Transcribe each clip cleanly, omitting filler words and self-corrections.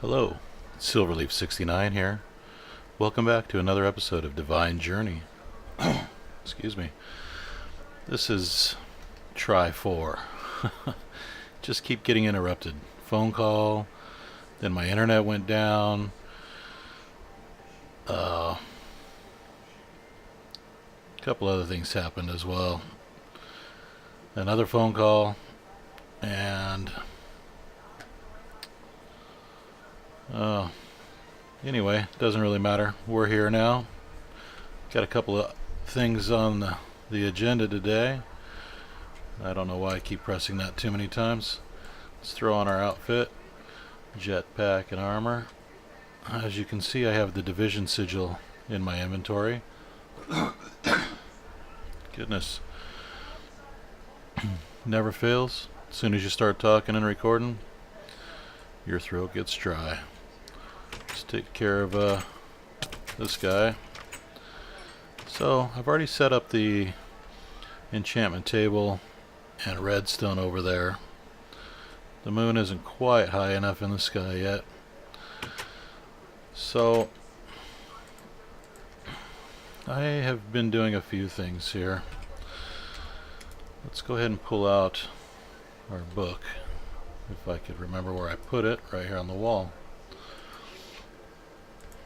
Hello, silverleaf69 here. Welcome back to another episode of Divine Journey. Excuse me. This is try 4. Just keep getting interrupted. Phone call, then my internet went down. A couple other things happened as well. Another phone call, and anyway, doesn't really matter. We're here now. Got a couple of things on the agenda today. I don't know why I keep pressing that too many times. Let's throw on our outfit, jetpack and armor. As you can see, I have the division sigil in my inventory. Goodness. Never fails. As soon as you start talking and recording, your throat gets dry. Let's take care of this guy. So I've already set up the enchantment table and redstone over there. The moon isn't quite high enough in the sky yet. So I have been doing a few things here. Let's go ahead and pull out our book, if I could remember where I put it, right here on the wall.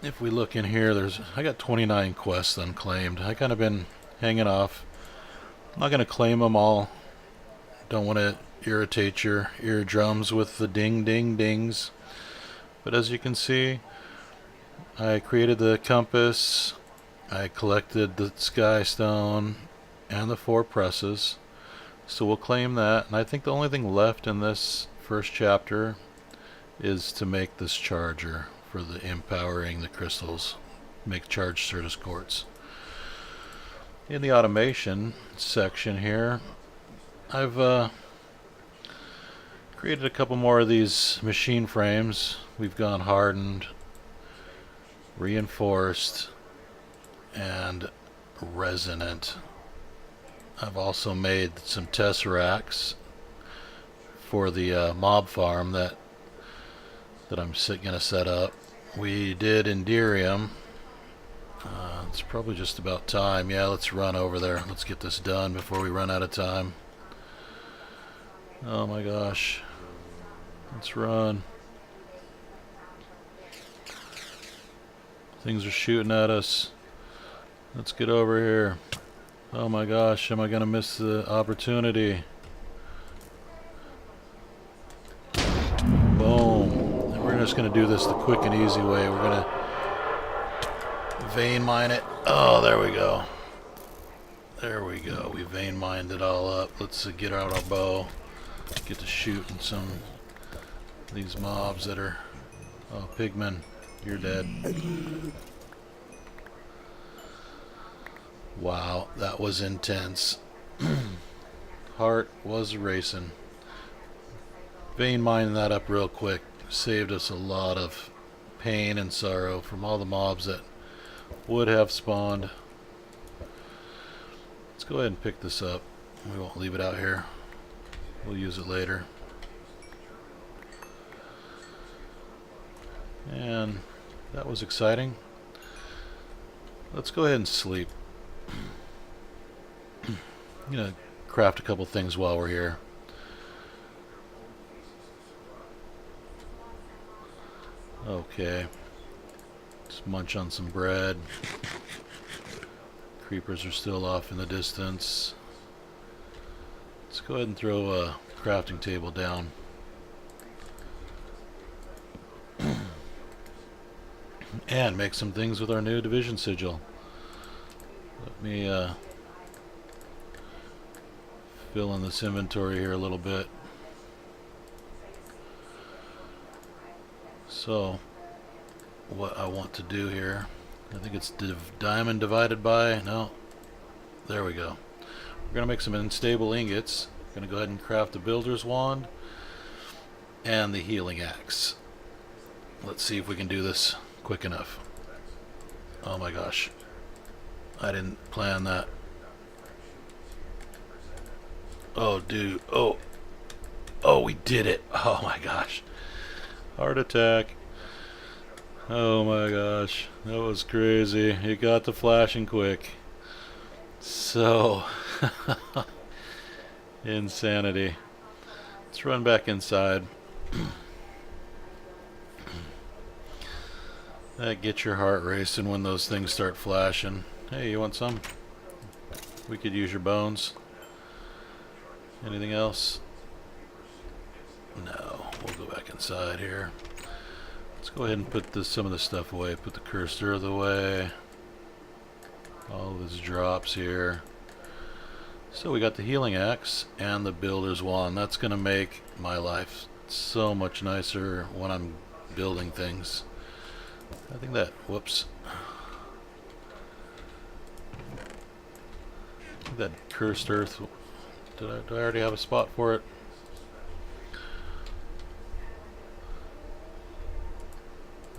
If we look in here, I got 29 quests unclaimed. I kind of been hanging off. I'm not going to claim them all. Don't want to irritate your eardrums with the ding ding dings. But as you can see, I created the compass, I collected the sky stone and the 4 presses. So we'll claim that, and I think the only thing left in this first chapter is to make this charger for the empowering the crystals, make charged Certus quartz. In the automation section here, I've created a couple more of these machine frames. We've gone hardened, reinforced, and resonant. I've also made some tesseracts for the mob farm that I'm going to set up. We did Enderium. It's probably just about time. Yeah, let's run over there. Let's get this done before we run out of time. Oh my gosh. Let's run. Things are shooting at us. Let's get over here. Oh my gosh, am I going to miss the opportunity? Boom. And we're just going to do this the quick and easy way. We're going to vein mine it. Oh, there we go. There we go. We vein mined it all up. Let's get out our bow. Get to shooting some of these mobs that are... Oh, pigmen, you're dead. Wow, that was intense. Heart was racing. Vein mining that up real quick saved us a lot of pain and sorrow from all the mobs that would have spawned. Let's go ahead and pick this up. We won't leave it out here. We'll use it later. And that was exciting. Let's go ahead and sleep. I'm gonna craft a couple things while we're here. Okay. Let's munch on some bread. Creepers are still off in the distance. Let's go ahead and throw a crafting table down. And make some things with our new division sigil. Let me fill in this inventory here a little bit. So, what I want to do here, I think it's diamond divided by, no, there we go. We're going to make some unstable ingots. Going to go ahead and craft the builder's wand and the healing axe. Let's see if we can do this quick enough. Oh my gosh. I didn't plan that. Oh, dude. Oh, we did it. Oh my gosh. Heart attack. Oh my gosh, that was crazy. It got to flashing quick. So, insanity. Let's run back inside. That gets your heart racing when those things start flashing. Hey, you want some? We could use your bones. Anything else? No, we'll go back inside here. Let's go ahead and put some of this stuff away. Put the cursor away. All this drops here. So we got the healing axe and the builder's wand. That's going to make my life so much nicer when I'm building things. I think that, whoops. I think that cursed earth, do I already have a spot for it?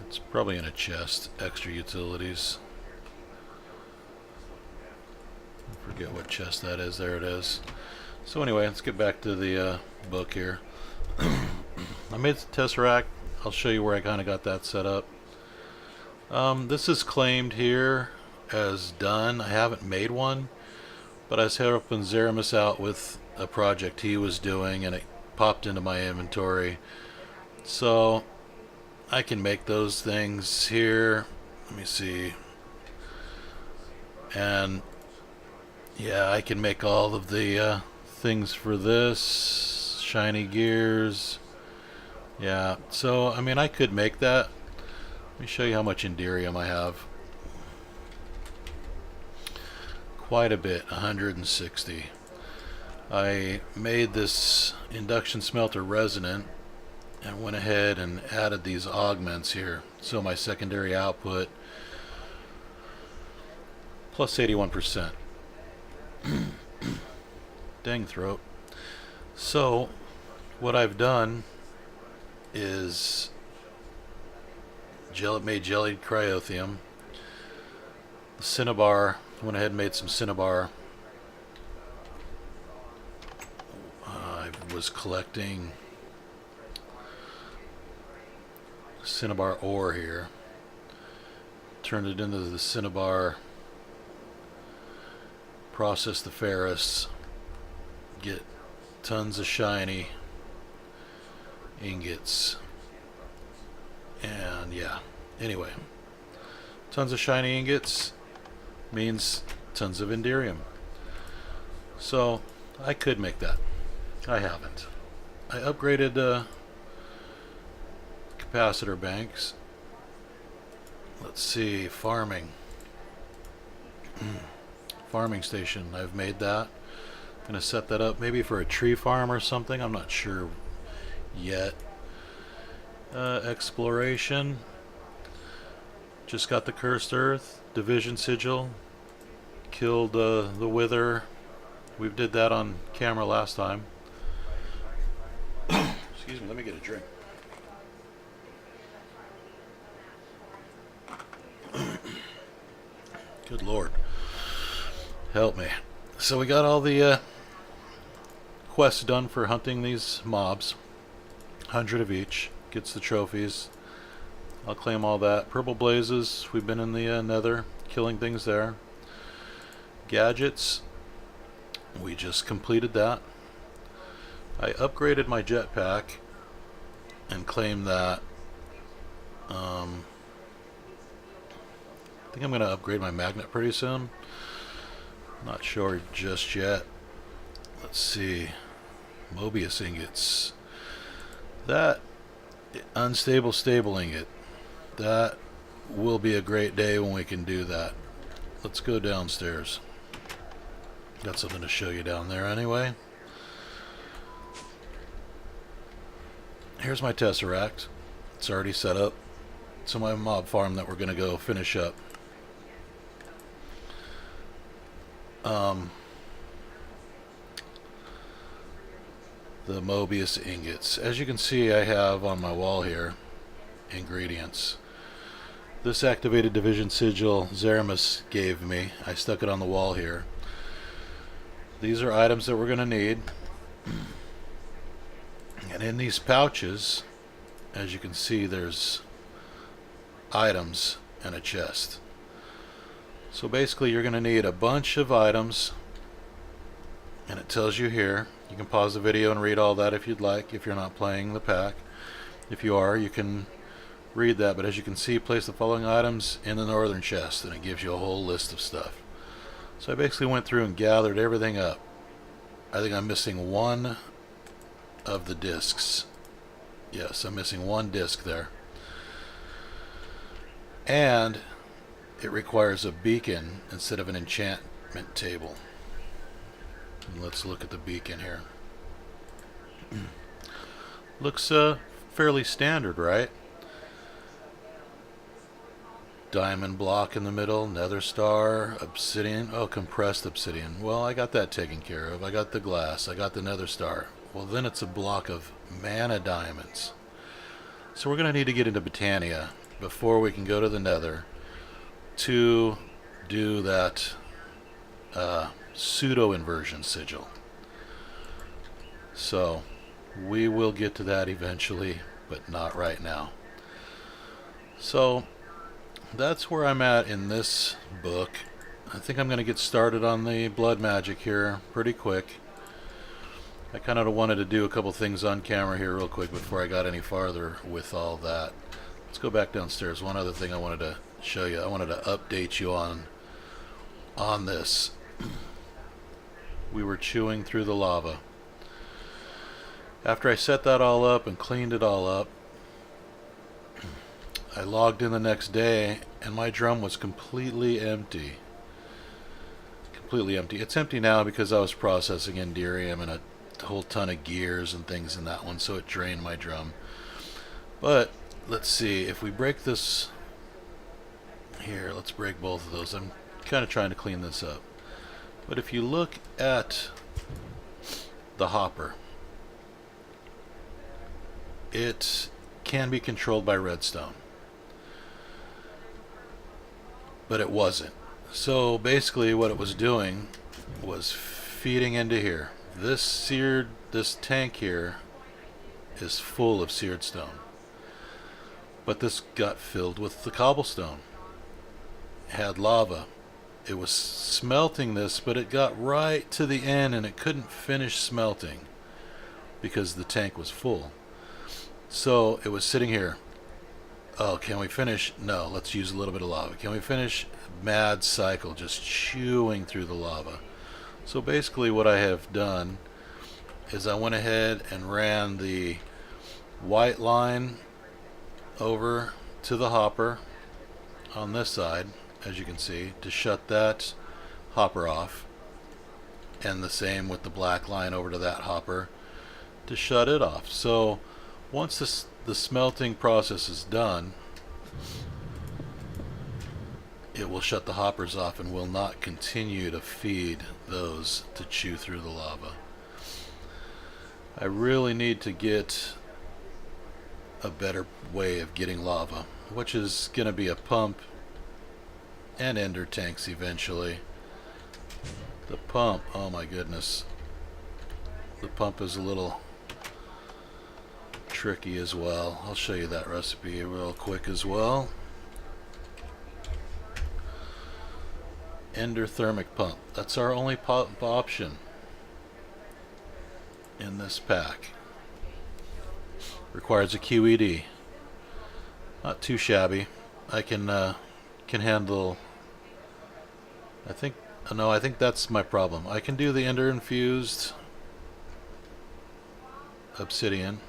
It's probably in a chest, extra utilities. I forget what chest that is, there it is. So anyway, let's get back to the book here. I made the Tesseract. I'll show you where I kind of got that set up. This is claimed here as done. I haven't made one, but I was helping Zeramis out with a project he was doing and it popped into my inventory. So I can make those things here. Let me see. And yeah, I can make all of the things for this. Shiny gears. Yeah, so I mean I could make that. Let me show you how much Enderium I have. Quite a bit, 160. I made this induction smelter resonant and went ahead and added these augments here. So my secondary output plus 81%. Dang throat. So what I've done is made jellied cryothium. The cinnabar, went ahead and made some cinnabar. I was collecting cinnabar ore here. Turned it into the cinnabar. Process the ferrous. Get tons of shiny ingots. And yeah, anyway, tons of shiny ingots means tons of Enderium. So I could make that. I haven't. I upgraded capacitor banks. Let's see, farming. Farming station, I've made that. Gonna set that up maybe for a tree farm or something. I'm not sure yet. Exploration. Just got the cursed earth. Division sigil. Killed the wither. We did that on camera last time. Excuse me, let me get a drink. Good Lord. Help me. So we got all the quests done for hunting these mobs. 100 of each. Gets the trophies. I'll claim all that. Purple blazes. We've been in the nether. Killing things there. Gadgets. We just completed that. I upgraded my jetpack and claimed that. I think I'm going to upgrade my magnet pretty soon. Not sure just yet. Let's see. Mobius ingots. That unstable stable ingot. That will be a great day when we can do that. Let's go downstairs. Got something to show you down there anyway. Here's my Tesseract. It's already set up. It's my mob farm that we're going to go finish up. The Mobius ingots. As you can see, I have on my wall here ingredients. This activated division sigil Zeramis gave me. I stuck it on the wall here. These are items that we're going to need. And in these pouches, as you can see, there's items in a chest. So basically you're going to need a bunch of items, and it tells you here. You can pause the video and read all that if you'd like, if you're not playing the pack. If you are, you can read that, but as you can see, place the following items in the northern chest, and it gives you a whole list of stuff. So I basically went through and gathered everything up. I think I'm missing one of the discs. Yes, I'm missing one disc there. And it requires a beacon instead of an enchantment table. And let's look at the beacon here. Looks fairly standard, right? Diamond block in the middle, nether star, obsidian. Oh, compressed obsidian. Well, I got that taken care of. I got the glass. I got the nether star. Well, then it's a block of mana diamonds. So we're going to need to get into Botania before we can go to the nether to do that pseudo inversion sigil. So we will get to that eventually, but not right now. So that's where I'm at in this book. I think I'm going to get started on the blood magic here pretty quick. I kind of wanted to do a couple things on camera here real quick before I got any farther with all that. Let's go back downstairs. One other thing I wanted to show you. I wanted to update you on this. We were chewing through the lava. After I set that all up and cleaned it all up, I logged in the next day and my drum was completely empty. Completely empty. It's empty now because I was processing Enderium and a whole ton of gears and things in that one, so it drained my drum. But let's see, if we break this here, let's break both of those. I'm kind of trying to clean this up. But if you look at the hopper, it can be controlled by redstone, but it wasn't. So basically what it was doing was feeding into here. This tank here is full of seared stone, but this got filled with the cobblestone. It had lava. It was smelting this, but it got right to the end and it couldn't finish smelting because the tank was full. So it was sitting here. Oh, can we finish? No, let's use a little bit of lava. Can we finish? Mad cycle, just chewing through the lava. So basically what I have done is I went ahead and ran the white line over to the hopper on this side, as you can see, to shut that hopper off, and the same with the black line over to that hopper to shut it off. So once the smelting process is done, it will shut the hoppers off and will not continue to feed those to chew through the lava. I really need to get a better way of getting lava, which is going to be a pump and ender tanks eventually. The pump, oh my goodness, the pump is a little tricky as well. I'll show you that recipe real quick as well. Endothermic pump. That's our only pump option in this pack. Requires a QED. Not too shabby. I can handle. I think that's my problem. I can do the ender infused obsidian.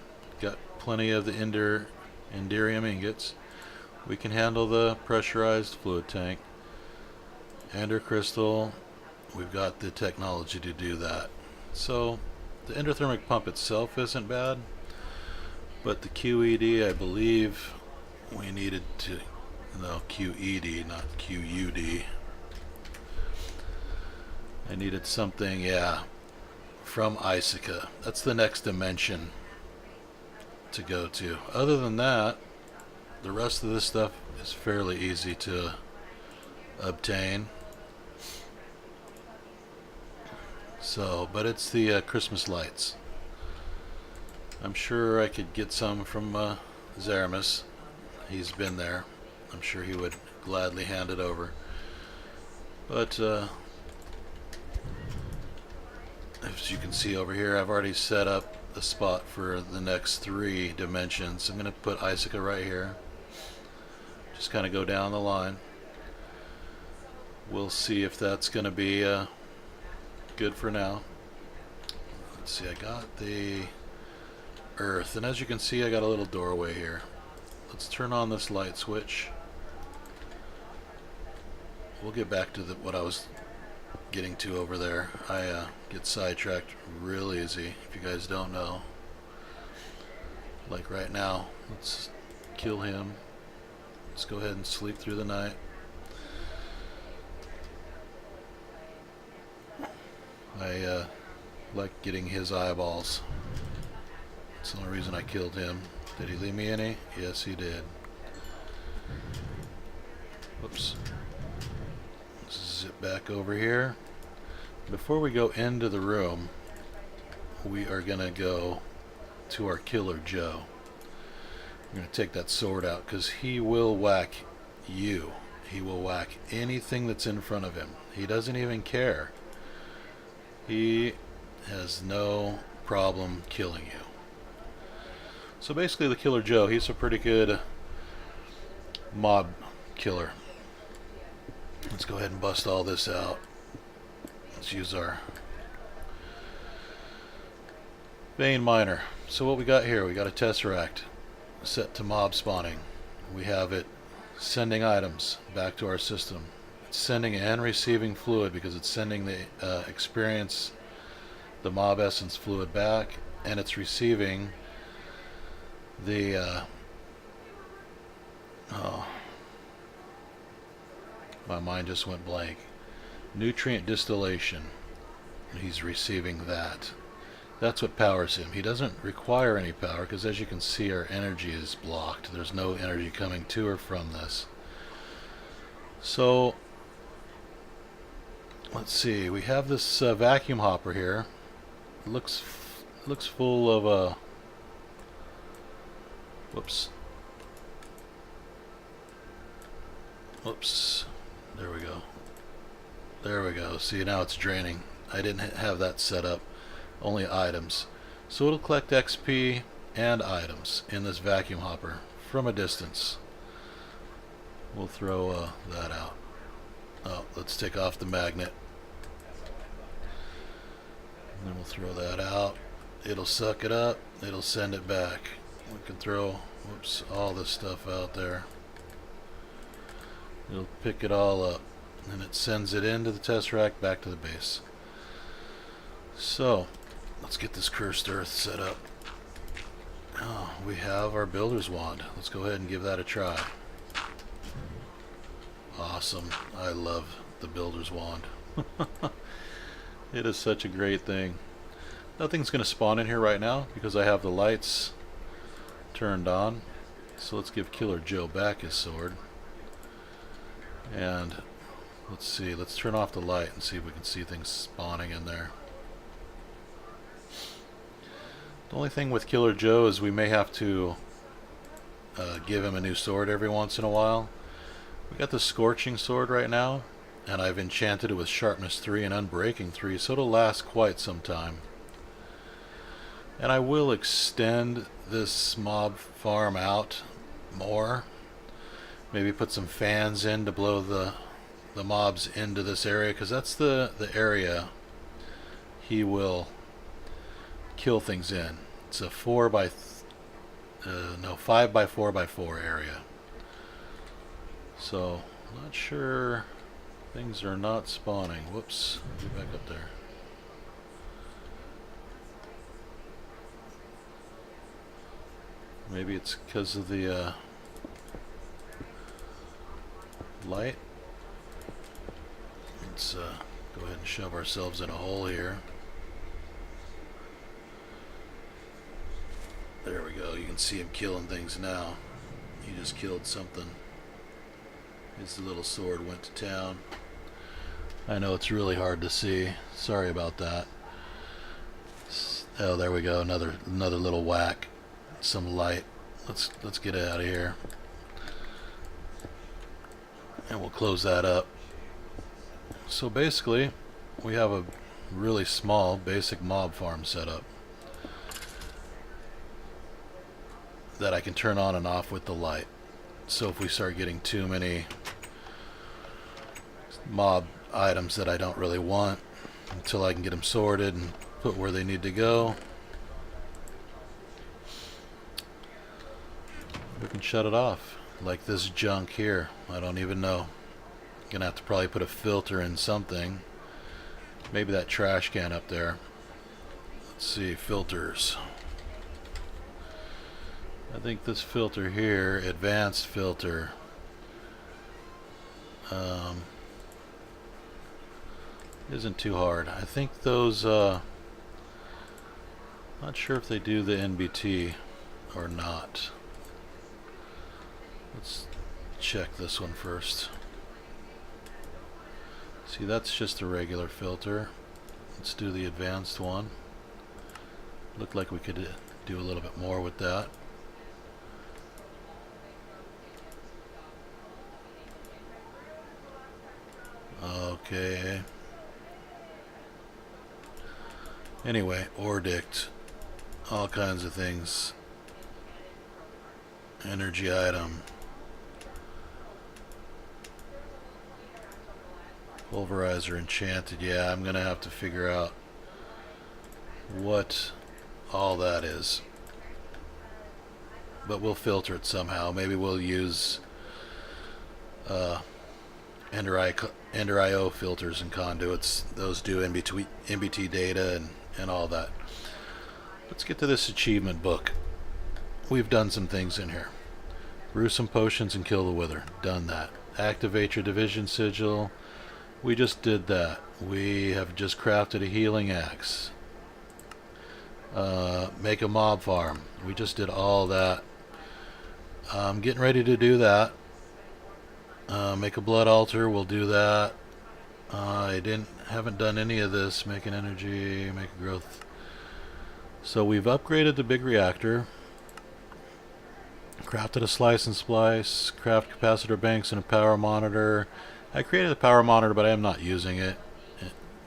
Got plenty of the Enderium ingots. We can handle the pressurized fluid tank. Ender crystal, we've got the technology to do that. So the endothermic pump itself isn't bad, but the QED, I believe we needed to, no, QED, not QUD. I needed something, yeah, from Icica. That's the next dimension to go to. Other than that, the rest of this stuff is fairly easy to obtain. So, but it's the Christmas lights. I'm sure I could get some from Zeramis. He's been there. I'm sure he would gladly hand it over. But as you can see over here, I've already set up the spot for the next 3 dimensions. I'm going to put Icica right here. Just kind of go down the line. We'll see if that's going to be good for now. Let's see, I got the earth, and as you can see, I got a little doorway here. Let's turn on this light switch. We'll get back to what I was getting to over there. I get sidetracked real easy, if you guys don't know. Like right now, let's kill him. Let's go ahead and sleep through the night. I like getting his eyeballs. That's the only reason I killed him. Did he leave me any? Yes, he did. Whoops. Zip back over here. Before we go into the room, we are going to go to our killer Joe. I'm going to take that sword out because he will whack you. He will whack anything that's in front of him. He doesn't even care. He has no problem killing you. So basically the killer Joe, he's a pretty good mob killer. Let's go ahead and bust all this out. Let's use our vein miner. So what we got here, we got a tesseract set to mob spawning. We have it sending items back to our system. It's sending and receiving fluid because it's sending the experience, the mob essence fluid back, and it's receiving the oh, my mind just went blank. Nutrient distillation. He's receiving that. That's what powers him. He doesn't require any power because, as you can see, our energy is blocked. There's no energy coming to or from this. So let's see. We have this vacuum hopper here. It looks full of whoops. Whoops. There we go. There we go. See, now it's draining. I didn't have that set up. Only items. So it'll collect XP and items in this vacuum hopper from a distance. We'll throw that out. Oh, let's take off the magnet. And then we'll throw that out. It'll suck it up. It'll send it back. We can throw, whoops, all this stuff out there. It'll pick it all up. And it sends it into the tesseract back to the base. So, let's get this cursed earth set up. Oh, we have our builder's wand. Let's go ahead and give that a try. Awesome. I love the builder's wand. It is such a great thing. Nothing's going to spawn in here right now because I have the lights turned on. So let's give Killer Joe back his sword. And let's see, let's turn off the light and see if we can see things spawning in there. The only thing with Killer Joe is we may have to give him a new sword every once in a while. We got the Scorching Sword right now, and I've enchanted it with Sharpness 3 and Unbreaking 3, so it'll last quite some time. And I will extend this mob farm out more. Maybe put some fans in to blow the mobs into this area, because that's the area he will kill things in. It's a 5 by 4 by 4 area. So, not sure. Things are not spawning. Whoops. Get back up there. Maybe it's because of the light. Let's go ahead and shove ourselves in a hole here. There we go. You can see him killing things now. He just killed something. His little sword went to town. I know it's really hard to see. Sorry about that. Oh, there we go. Another little whack. Some light. Let's get it out of here. And we'll close that up. So basically, we have a really small basic mob farm setup that I can turn on and off with the light. So if we start getting too many mob items that I don't really want, until I can get them sorted and put where they need to go, we can shut it off. Like this junk here, I don't even know. Gonna have to probably put a filter in something. Maybe that trash can up there. Let's see, filters. I think this filter here, advanced filter, isn't too hard. I think those, not sure if they do the NBT or not. Let's check this one first. See, that's just a regular filter. Let's do the advanced one. Looked like we could do a little bit more with that. Okay. Anyway, Ordict. All kinds of things. Energy item. Pulverizer enchanted. Yeah, I'm gonna have to figure out what all that is. But we'll filter it somehow. Maybe we'll use Ender IO filters and conduits. Those do NBT data and all that. Let's get to this achievement book. We've done some things in here. Brew some potions and kill the wither. Done that. Activate your division sigil. We just did that. We have just crafted a healing axe. Make a mob farm. We just did all that. I'm getting ready to do that. Make a blood altar. We'll do that. Haven't done any of this. Make an energy. Make a growth. So we've upgraded the big reactor. Crafted a slice and splice. Craft capacitor banks and a power monitor. I created a power monitor, but I am not using it.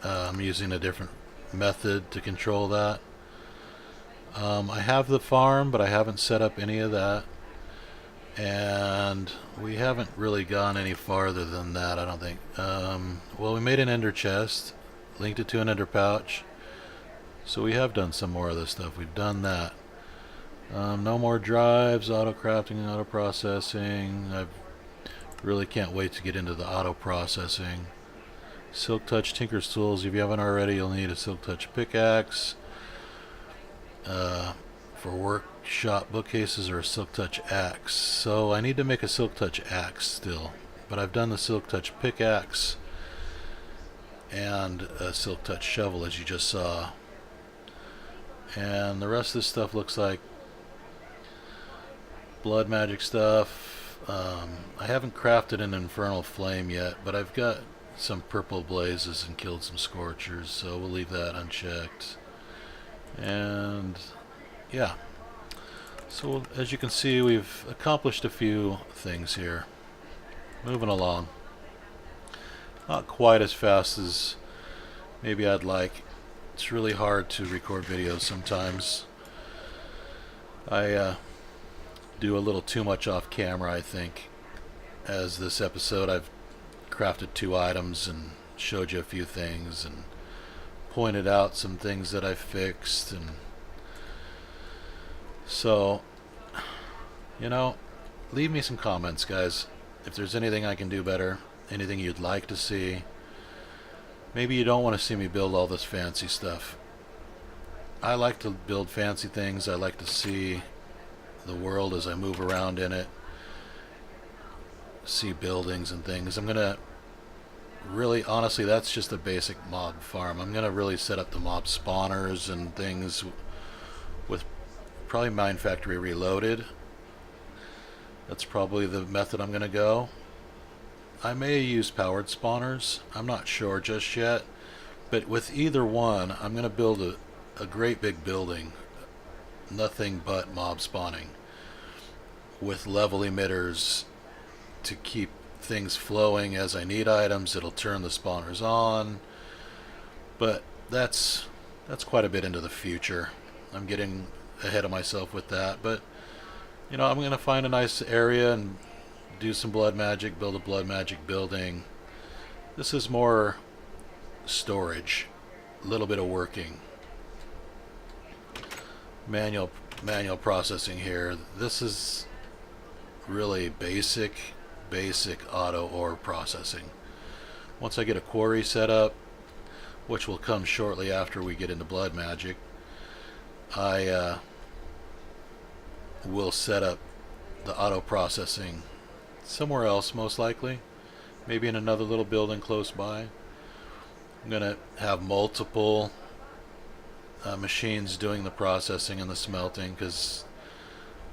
I'm using a different method to control that. I have the farm, but I haven't set up any of that. And we haven't really gone any farther than that, I don't think. Well, we made an ender chest, linked it to an ender pouch. So we have done some more of this stuff. We've done that. No more drives, auto crafting, auto processing. I really can't wait to get into the auto processing. Silk Touch Tinker's Tools. If you haven't already, you'll need a Silk Touch pickaxe. For workshop bookcases, or a Silk Touch axe. So I need to make a Silk Touch axe still. But I've done the Silk Touch pickaxe and a Silk Touch shovel, as you just saw. And the rest of this stuff looks like blood magic stuff. I haven't crafted an infernal flame yet, but I've got some purple blazes and killed some scorchers, so we'll leave that unchecked. And yeah, so as you can see, we've accomplished a few things here. Moving along. Not quite as fast as maybe I'd like. It's really hard to record videos sometimes. I do a little too much off camera, I think. As this episode, I've crafted 2 items and showed you a few things and pointed out some things that I fixed. And so, you know, leave me some comments, guys. If there's anything I can do better, anything you'd like to see. Maybe you don't want to see me build all this fancy stuff. I like to build fancy things. I like to see the world as I move around in it. See buildings and things. I'm gonna really, honestly, that's just a basic mob farm. I'm gonna really set up the mob spawners and things with probably Mine Factory Reloaded. That's probably the method I'm gonna go. I may use powered spawners. I'm not sure just yet. But with either one, I'm gonna build a great big building. Nothing but mob spawning with level emitters to keep things flowing as I need items. It'll turn the spawners on, but that's quite a bit into the future. I'm getting ahead of myself with that, but you know, I'm gonna find a nice area and do some blood magic, build a blood magic building. This is more storage, a little bit of working, manual processing here. This is really basic auto ore processing. Once I get a quarry set up, which will come shortly after we get into blood magic, I will set up the auto processing somewhere else, most likely, maybe in another little building close by. I'm gonna have multiple machines doing the processing and the smelting, because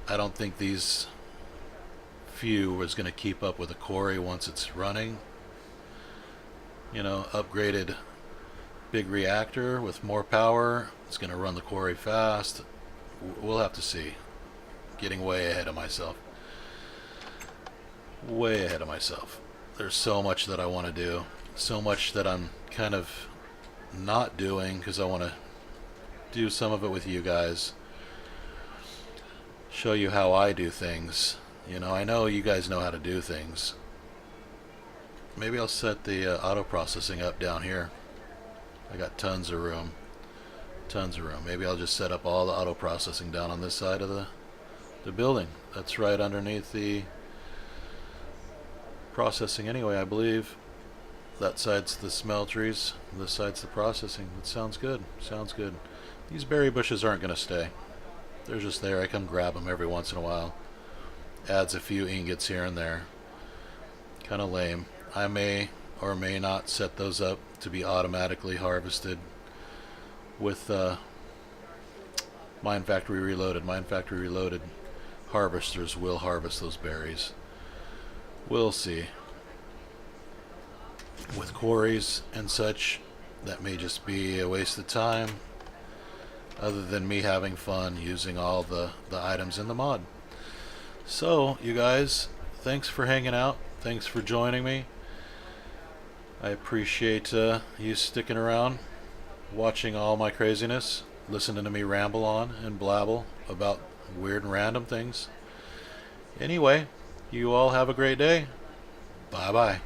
I don't think these few is going to keep up with a quarry once it's running. You know, upgraded big reactor with more power, it's going to run the quarry fast. We'll have to see. Getting way ahead of myself. Way ahead of myself. There's so much that I want to do. So much that I'm kind of not doing because I want to do some of it with you guys. Show you how I do things. You know, I know you guys know how to do things. Maybe I'll set the auto processing up down here. I got tons of room. Tons of room. Maybe I'll just set up all the auto processing down on this side of the building. That's right underneath the processing anyway, I believe. That side's the smelteries. This side's the processing. That sounds good. Sounds good. These berry bushes aren't going to stay. They're just there. I come grab them every once in a while. Adds a few ingots here and there. Kind of lame. I may or may not set those up to be automatically harvested with Mine Factory Reloaded. Mine Factory Reloaded harvesters will harvest those berries. We'll see. With quarries and such, that may just be a waste of time, other than me having fun using all the items in the mod. So, you guys, thanks for hanging out. Thanks for joining me. I appreciate you sticking around, watching all my craziness, listening to me ramble on and blabble about weird and random things. Anyway, you all have a great day. Bye-bye.